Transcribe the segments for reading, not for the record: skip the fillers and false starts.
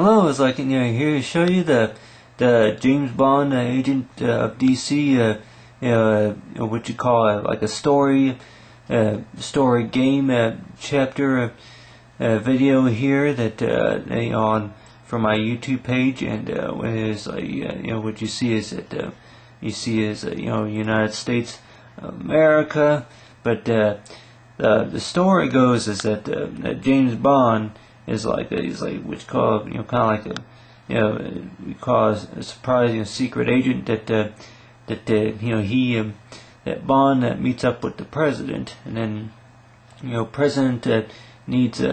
Hello, it's like here to show you the James Bond agent of DC. What you call like a story game chapter video here that on from my YouTube page, and it is like what you see is that you see is United States of America, but the story goes is that James Bond is like he's like what you call kind of like a we call a surprising secret agent that that Bond that meets up with the president, and then president needs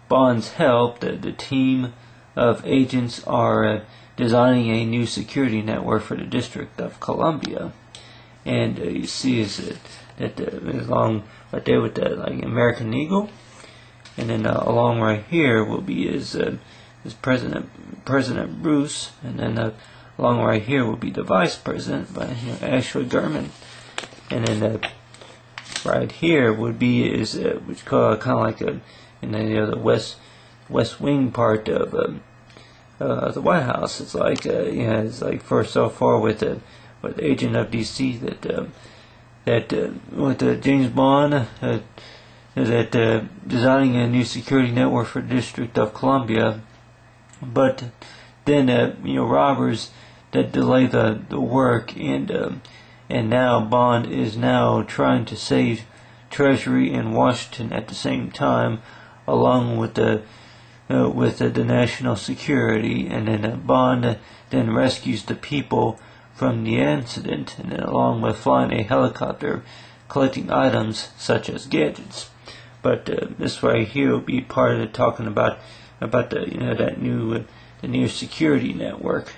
Bond's help. The team of agents are designing a new security network for the District of Columbia, and you see is that along right there with the like American Eagle. And then along right here will be is President Bruce, and then along right here will be the Vice President, Ashley Gurman, and then right here would be is which call kind of like the West Wing part of the White House. It's like it's like first so far with the agent of DC with James Bond. That designing a new security network for the District of Columbia, but then robbers that delay the work, and now Bond is now trying to save Treasury in Washington at the same time, along with the national security, and then Bond then rescues the people from the incident, and then along with flying a helicopter collecting items such as gadgets. But this right here will be part of the talking about the that new security network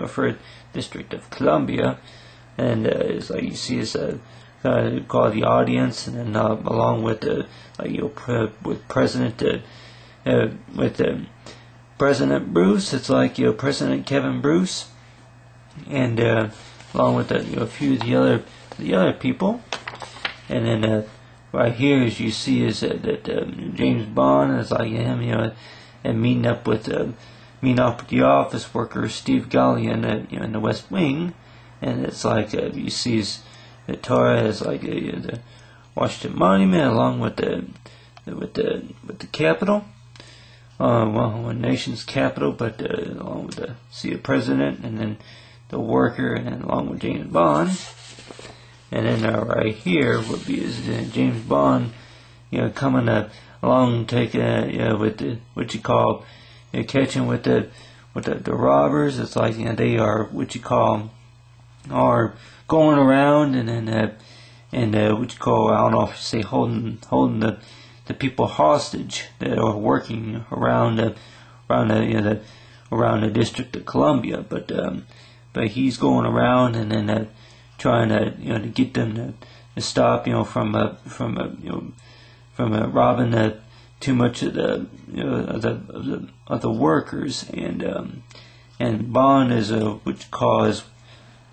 for District of Columbia, and it's like you see it's called the audience, and then along with with President Bruce, it's like President Kevin Bruce, and along with a few of the other people, and then. Right here, as you see, is that James Bond is like him, and meeting up with the office worker Steve Gallion, in the West Wing, and it's like you see that Tara has like the Washington Monument along with the Capitol, one nation's capital, but along with the president, and then the worker, and then along with James Bond. And then right here would be is James Bond, coming along, taking with what you call catching with the robbers. It's like they are what you call are going around, and then what you call, I don't know if you say holding the people hostage that are working around the District of Columbia, but he's going around, and then trying to get them to stop from robbing too much of the workers, and Bond is what you call is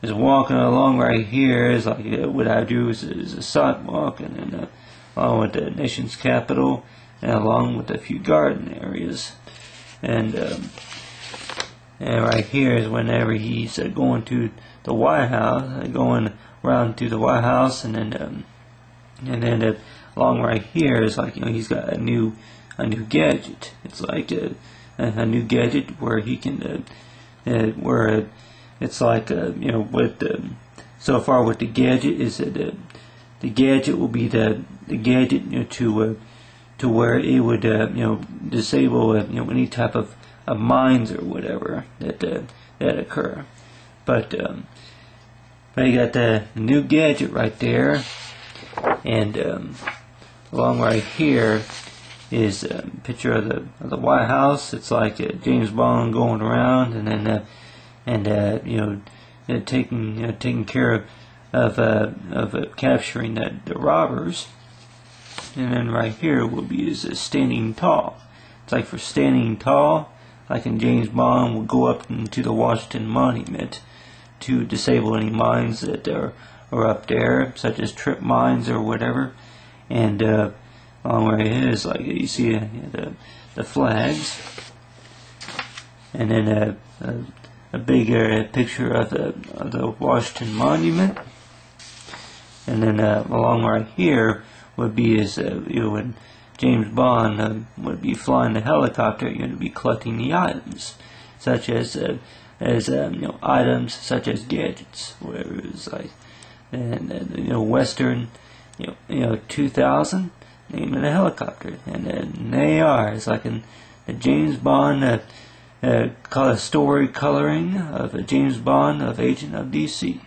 walking along right here. Is like what I do is a sidewalk, and then along with the nation's capital, and along with a few garden areas, and right here is whenever he's going to the White House, going around to the White House, and then along right here is like he's got a new gadget. It's like a new gadget where he can where it's like with so far with the gadget is that the gadget will be the gadget to where it would disable any type of mines or whatever that occur. But you got the new gadget right there, and along right here is a picture of the White House. It's like James Bond going around, and then taking care of capturing the robbers. And then right here will be is standing tall. It's like for standing tall, like in James Bond, will go up into the Washington Monument to disable any mines that are up there, such as trip mines or whatever. And along where it is, like you see the flags. and then a bigger picture of the Washington Monument, and then along right here would be when James Bond would be flying the helicopter, you're going to be collecting the items, such as items such as gadgets, where it was like, and Western, 2000, name of the helicopter, and then an AR is like a James Bond, called a story coloring of a James Bond of Agent of DC.